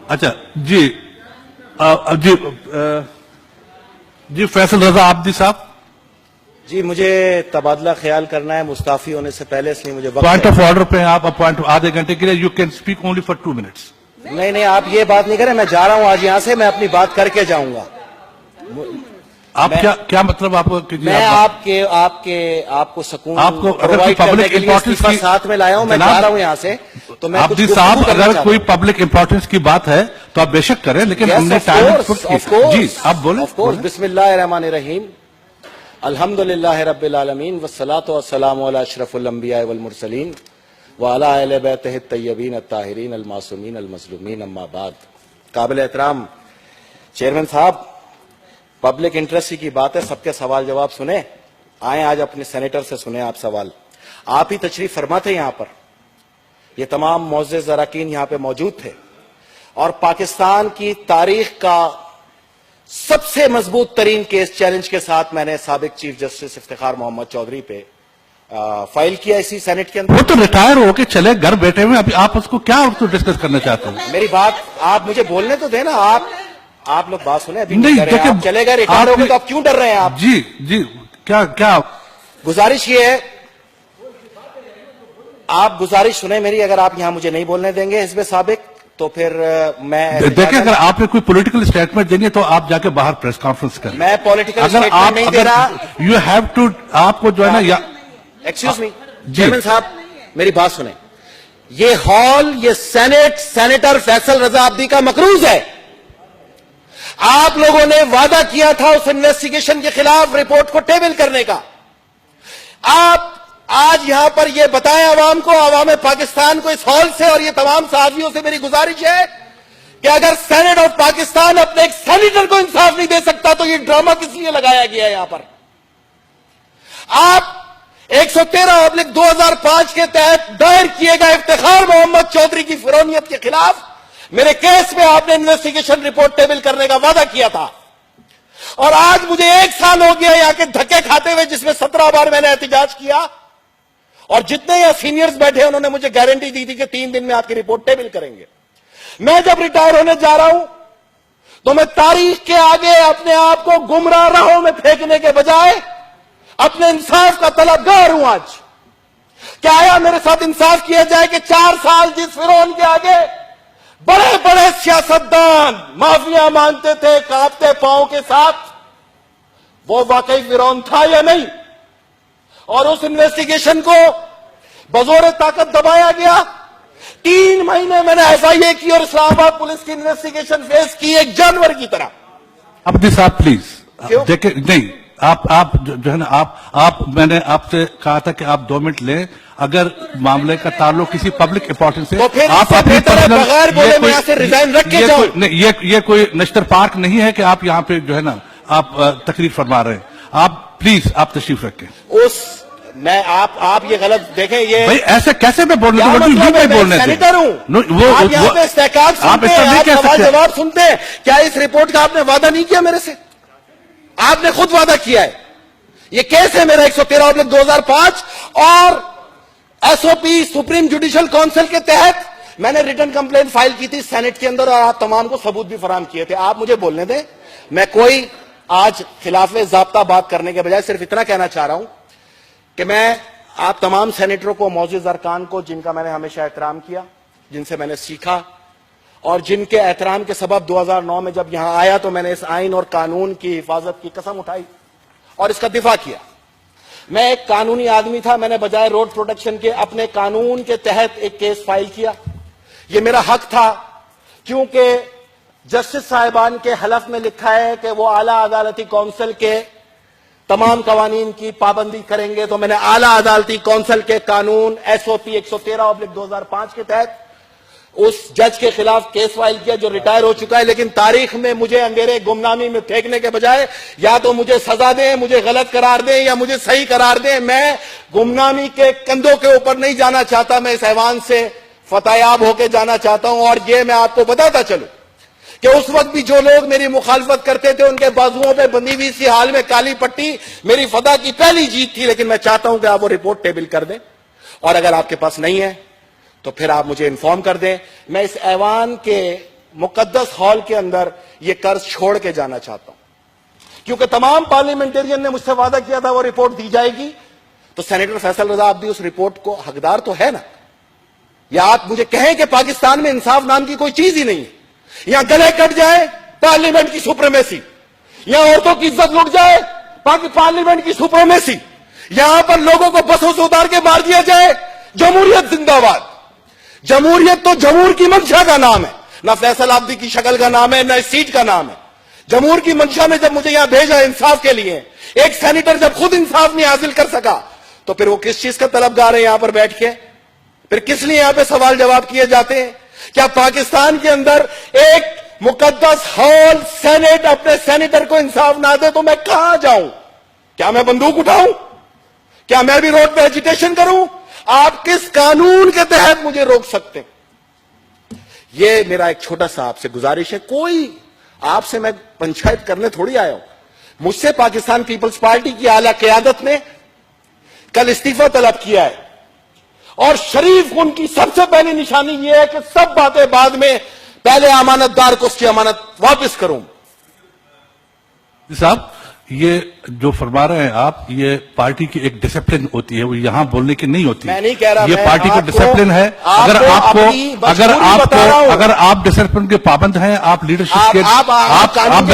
اچھا جی جی فیصل رضا عابدی صاحب. جی مجھے تبادلہ خیال کرنا ہے مستعفی ہونے سے پہلے، اس لیے مجھے وقت پوائنٹ آف آرڈر پہ آپ اپوائنٹ آدھے گھنٹے کے لیے you can speak only for 2 minutes. نہیں آپ یہ بات نہیں کریں، میں جا رہا ہوں آج یہاں سے، میں اپنی بات کر کے جاؤں گا. آپ کیا مطلب آپ میں آپ کو سکون پرووائڈ کرنے کے لیے استعفیٰ ساتھ میں لایا ہوں. میں جا رہا ہوں یہاں سے، تو میں عابدی صاحب اگر کوئی پبلک امپورٹنس کی بات ہے تو آپ بے شک کریں، لیکن ہم نے جی آپ بولیں. بسم اللہ الرحمن الرحیم. الحمد للہ رب العالمین والصلاة والسلام علی اشرف الانبیاء والمرسلین وعلی اہل بیتہ الطیبین الطاہرین المعصومین المظلومین، اما بعد. قابل احترام چیئرمین صاحب، پبلک انٹرسٹ کی بات ہے، سب کے سوال جواب سنیں. آئیں آج اپنے سینیٹر سے سنیں آپ سوال. آپ ہی تشریف فرما تھے یہاں پر، یہ تمام معزز اراکین یہاں پہ موجود تھے، اور پاکستان کی تاریخ کا سب سے مضبوط ترین کیس چیلنج کے ساتھ میں نے سابق چیف جسٹس افتخار محمد چودھری پہ فائل کیا اسی سینٹ کے اندر. وہ تو ریٹائر ہو کے چلے گھر بیٹھے ہوئے، ابھی آپ اس کو کیا ڈسکس کرنا چاہتے ہیں؟ میری بات آپ مجھے بولنے تو دیں نا. آپ لوگ بات سنیں. ابھی آپ چلے گئے ریٹائر ہو گئے تو آپ کیوں ڈر رہے ہیں؟ آپ جی کیا گزارش یہ ہے، آپ گزارش سنیں میری. اگر آپ یہاں مجھے نہیں بولنے دیں گے حزب سابق تو پھر میں دیکھیں، اگر آپ نے کوئی پولیٹیکل اسٹیٹمنٹ دینی ہے تو آپ جا کے باہر پریس کانفرنس کریں. میں پولیٹیکل اسٹیٹمنٹ نہیں دے رہا. یو ہیو ٹو، آپ کو جو ہے نا ایکسکیوز می چیئرمین صاحب، میری بات سنیں. یہ ہال، یہ سینیٹر فیصل رضا عابدی کا مقروض ہے. آپ لوگوں نے وعدہ کیا تھا اس انویسٹیگیشن کے خلاف رپورٹ کو ٹیبل کرنے کا. آپ آج یہاں پر یہ بتائیں عوام کو، عوام پاکستان کو، اس ہال سے اور یہ تمام صحافیوں سے میری گزارش ہے کہ اگر سینٹ آف پاکستان اپنے ایک سینیٹر کو انصاف نہیں دے سکتا تو یہ ڈرامہ کس لیے لگایا گیا ہے یہاں پر؟ آپ 113/2005 کے تحت دائر کیے گئے افتخار محمد چودھری کی فرونیت کے خلاف میرے کیس میں آپ نے انویسٹیگیشن رپورٹ ٹیبل کرنے کا وعدہ کیا تھا، اور آج مجھے 1 سال ہو گیا یہاں کے دھکے کھاتے ہوئے، جس میں 17 بار میں نے احتجاج کیا، اور جتنے یہاں سینئرز بیٹھے انہوں نے مجھے گارنٹی دی تھی کہ 3 دن میں آپ کی رپورٹ ٹیبل کریں گے. میں جب ریٹائر ہونے جا رہا ہوں تو میں تاریخ کے آگے اپنے آپ کو گمراہ راہوں میں پھینکنے کے بجائے اپنے انصاف کا طلبگار ہوں. آج کیا آیا میرے ساتھ انصاف کیا جائے کہ 4 سال جس فرعون کے آگے بڑے بڑے سیاستدان معافیاں مانگتے تھے کانپتے پاؤں کے ساتھ، وہ واقعی فرعون تھا یا نہیں؟ اور اس انویسٹیگیشن کو بزور طاقت دبایا گیا. 3 مہینے میں نے FIA کی اور اسلام آباد پولیس کی انویسٹیگیشن فیس کی ایک جانور کی طرح. عابدی صاحب پلیز دیکھیں، نہیں آپ جو ہے نا میں نے آپ سے کہا تھا کہ آپ 2 منٹ لیں. اگر معاملے کا تعلق کسی پبلک امپورٹنس سے، آپ اپنی بغیر بولے میں یہاں سے ریزائن رکھ کے جاؤں. یہ کوئی نشتر پارک نہیں ہے کہ آپ یہاں پہ جو ہے نا آپ تقریر فرما رہے ہیں. آپ پلیز آپ تشریف رکھیں. میں آپ یہ غلط دیکھیں، یہ بھائی ایسے کیسے میں بولنے سینیٹر ہوں. آپ یہاں پہ استحقاق سنتے ہیں، آپ سوال جواب سنتے ہیں. کیا اس رپورٹ کا آپ نے وعدہ نہیں کیا میرے سے؟ آپ نے خود وعدہ کیا ہے. یہ کیس ہے میرا 113/2005 اور SOP سپریم جوڈیشل کونسل کے تحت میں نے ریٹن کمپلین فائل کی تھی سینٹ کے اندر، اور آپ تمام کو ثبوت بھی فراہم کیے تھے. آپ مجھے بولنے دیں. میں کوئی آج خلاف ضابطہ بات کرنے کے بجائے صرف اتنا کہنا چاہ رہا ہوں کہ میں آپ تمام سینیٹروں کو، معزز ارکان کو، جن کا میں نے ہمیشہ احترام کیا، جن سے میں نے سیکھا، اور جن کے احترام کے سبب 2009 میں جب یہاں آیا تو میں نے اس آئین اور قانون کی حفاظت کی قسم اٹھائی اور اس کا دفاع کیا. میں ایک قانونی آدمی تھا، میں نے بجائے روڈ پروٹیکشن کے اپنے قانون کے تحت ایک کیس فائل کیا. یہ میرا حق تھا، کیونکہ جسٹس صاحبان کے حلف میں لکھا ہے کہ وہ اعلیٰ عدالتی کونسل کے تمام قوانین کی پابندی کریں گے. تو میں نے اعلیٰ عدالتی کونسل کے قانون SOP 113/2005 کے تحت اس جج کے خلاف کیس فائل کیا جو ریٹائر ہو چکا ہے. لیکن تاریخ میں مجھے اندھیرے گمنامی میں پھینکنے کے بجائے یا تو مجھے سزا دیں، مجھے غلط قرار دیں، یا مجھے صحیح قرار دیں. میں گمنامی کے کندھوں کے اوپر نہیں جانا چاہتا، میں اس ایوان سے فتح یاب ہو کے جانا چاہتا ہوں. اور یہ میں آپ کو بتاتا چلوں کہ اس وقت بھی جو لوگ میری مخالفت کرتے تھے ان کے بازوؤں پہ بندھی ہوئی سی حال میں کالی پٹی میری فتح کی پہلی جیت تھی. لیکن میں چاہتا ہوں کہ آپ وہ رپورٹ ٹیبل کر دیں، اور اگر آپ کے پاس نہیں ہے تو پھر آپ مجھے انفارم کر دیں. میں اس ایوان کے मुकद्दस हॉल के अंदर ये कर्ज छोड़ के जाना चाहता हूं, क्योंकि तमाम पार्लियामेंटेरियन ने मुझसे वादा किया था वो रिपोर्ट दी जाएगी। तो सेनेटर फैसल रजा अब्दी उस रिपोर्ट को हकदार तो है ना? या आप मुझे कहें कि पाकिस्तान में इंसाफ नाम की कोई चीज ही नहीं है, यहां गले कट जाए पार्लियामेंट की सुप्रीमेसी, यहां औरतों की इज्जत लुट जाए पार्लियामेंट की सुप्रीमेसी, यहां पर लोगों को बसों से उतार के मार दिया जाए, जमहूरियत जिंदाबाद। जमहूरियत तो जमहूर की मंशा का नाम है, ना फैसल अब्दी की शक्ल का नाम है, ना इस सीट का नाम है। जमहूर की मंशा में जब मुझे यहां भेजा इंसाफ के लिए, एक सेनेटर जब खुद इंसाफ नहीं हासिल कर सका, तो फिर वो किस चीज का तलबगार है यहां पर बैठ के? फिर किस लिए यहां पे सवाल जवाब किए जाते हैं? क्या पाकिस्तान के अंदर एक मुकद्दस हॉल सेनेट अपने सेनेटर को इंसाफ ना दे तो मैं कहां जाऊं? क्या मैं बंदूक उठाऊं? क्या मैं भी रोड पे एजिटेशन करूं? आप किस कानून के तहत मुझे रोक सकते हैं? ये मेरा एक छोटा सा आपसे गुजारिश है। कोई आपसे मैं पंचायत करने थोड़ी आया हूं। मुझसे पाकिस्तान पीपल्स पार्टी की आला क़यादत ने कल इस्तीफा तलब किया है, और शरीफ उनकी सबसे पहली निशानी यह है कि सब बातें बाद में, पहले अमानतदार को उसकी अमानत वापस करूं। साहब, ये जो फरमा रहे हैं आप, ये पार्टी की एक डिसिप्लिन होती है, वो यहां बोलने की नहीं होती। मैं नहीं कह रहा, ये पार्टी का डिसिप्लिन है। अगर आप डिसिप्लिन के पाबंद हैं, आप लीडरशिप के, आप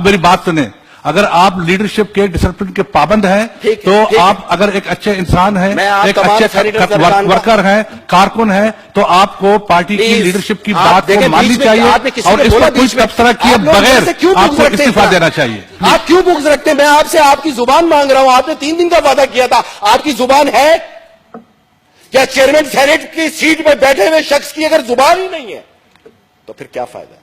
मेरी बात सुने, अगर आप लीडरशिप के डिसिप्लिन के पाबंद हैं, तो आप अगर एक अच्छे इंसान हैं, एक अच्छे वर्कर हैं, कारकुन हैं, तो आपको पार्टी की लीडरशिप की बात को माननी चाहिए और इस पर कोई तबसरा किए बगैर आपको इस्तीफा देना चाहिए। आप क्यों बुक्स रखते हैं? मैं आपसे आपकी जुबान मांग रहा हूं। आपने 3 दिन का वादा किया था, आपकी जुबान है क्या? चेयरमैन सेनेट की सीट पर बैठे हुए शख्स की अगर जुबान ही नहीं है तो फिर क्या फायदा?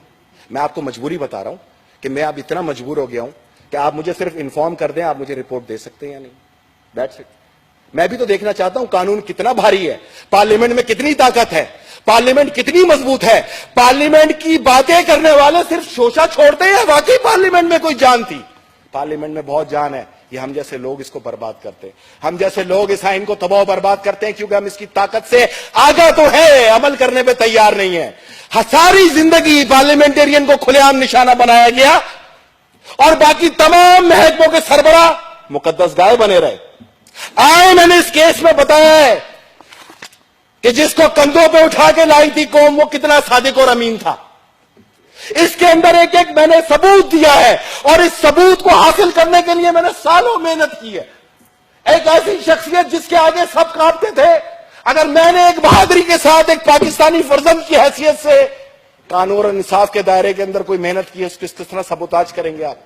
मैं आपको मजबूरी बता रहा हूं कि मैं अब इतना मजबूर हो गया हूं कि आप मुझे सिर्फ इन्फॉर्म कर दें, आप मुझे रिपोर्ट दे सकते हैं या नहीं, दैट्स इट। मैं भी तो देखना चाहता हूं कानून कितना भारी है, पार्लियामेंट में कितनी ताकत है, पार्लियामेंट कितनी मजबूत है। पार्लियामेंट की बातें करने वाले सिर्फ शोशा छोड़ते हैं, वाकई पार्लियामेंट में कोई जान थी? पार्लियामेंट में बहुत जान है। ये हम जैसे लोग इसको बर्बाद करते हैं, हम जैसे लोग इस आइन को तबाह बर्बाद करते हैं, क्योंकि हम इसकी ताकत से आगा तो है, अमल करने पे तैयार नहीं है। सारी जिंदगी पार्लियामेंटेरियन को खुलेआम निशाना बनाया गया और बाकी तमाम महकमों के सरबराह मुकद्दस गाय बने रहे। आए मैंने इस केस में बताया है कि जिसको कंधों पे उठा के लाई थी कौम, वो कितना सादिक और अमीन था। इसके अंदर एक एक मैंने सबूत दिया है, और इस सबूत को हासिल करने के लिए मैंने सालों मेहनत की है। एक ऐसी शख्सियत जिसके आगे सब कांपते थे, अगर मैंने एक बहादुरी के साथ एक पाकिस्तानी फर्जंद की हैसियत से कानून और इंसाफ के दायरे के अंदर कोई मेहनत की है, उसको किस तरह सबूताज करेंगे आप?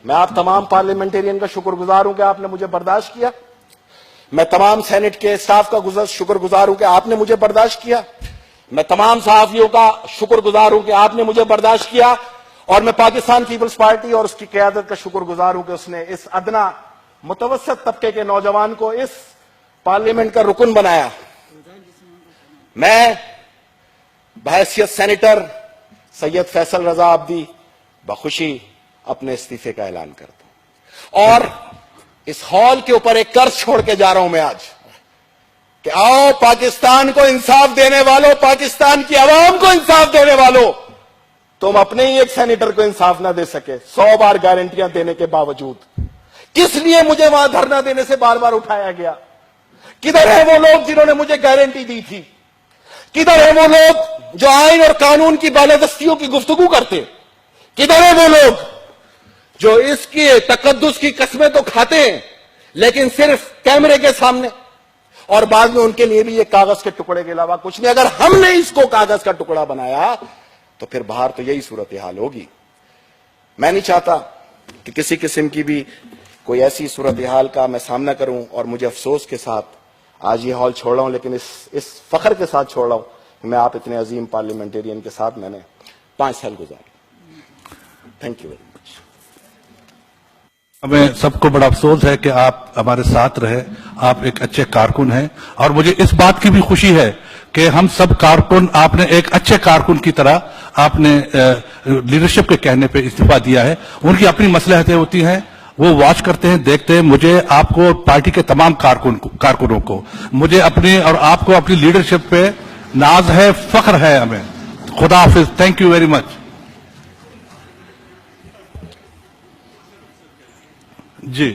मैं आप तमाम पार्लियामेंटेरियन का शुक्रगुजार हूं कि आपने मुझे बर्दाश्त किया। मैं तमाम सेनेट के स्टाफ का शुक्रगुजार हूं कि आपने मुझे बर्दाश्त किया। मैं तमाम सहाफियों का शुक्रगुजार हूं कि आपने मुझे बर्दाश्त किया। और मैं पाकिस्तान पीपल्स पार्टी और उसकी क़यादत का शुक्रगुजार हूं कि उसने इस अदना मुतवस्सित तबके के नौजवान को इस पार्लियामेंट का रुकन बनाया। मैं बहैसियत सेनेटर सैयद फैसल रजा अब्दी बखुशी अपने इस्तीफे का ऐलान करता हूं, और इस हॉल के ऊपर एक कर्ज छोड़ के जा रहा हूं मैं आज कि आओ पाकिस्तान को इंसाफ देने वालों, पाकिस्तान की आवाम को इंसाफ देने वालों, तुम अपने ही एक सेनेटर को इंसाफ ना दे सके 100 बार गारंटियां देने के बावजूद। किस लिए मुझे वहां धरना देने से बार बार उठाया गया? किधर है वो लोग जिन्होंने मुझे गारंटी दी थी? किधर है वो लोग जो आइन और कानून की बालादस्तियों की गुफ्तगू करते? किधर है वो लोग जो इसकी तकद्दुस की कस्में तो खाते हैं लेकिन सिर्फ कैमरे के सामने, और बाद में उनके लिए भी ये कागज के टुकड़े के अलावा कुछ नहीं? अगर हमने इसको कागज का टुकड़ा बनाया तो फिर बाहर तो यही सूरत हाल होगी। मैं नहीं चाहता कि किसी किस्म की भी कोई ऐसी सूरत हाल का मैं सामना करूं, और मुझे अफसोस के साथ आज ये हॉल छोड़ रहा हूं, लेकिन इस फख्र के साथ छोड़ रहा हूं कि मैं आप इतने अजीम पार्लियामेंटेरियन के साथ मैंने 5 साल गुजारे। Thank you very much. हमें सबको बड़ा अफसोस है कि आप हमारे साथ रहे। आप एक अच्छे कारकुन हैं, और मुझे इस बात की भी खुशी है कि हम सब कारकुन, आपने एक अच्छे कारकुन की तरह आपने लीडरशिप के कहने पे इस्तीफा दिया है। उनकी अपनी मसलहतें होती हैं, वो वॉच करते हैं, देखते हैं। मुझे, आपको, पार्टी के तमाम कारकुनों को, मुझे अपनी और आपको अपनी लीडरशिप पे नाज है, फख्र है हमें। खुदा हाफिज, thank you very much. Ji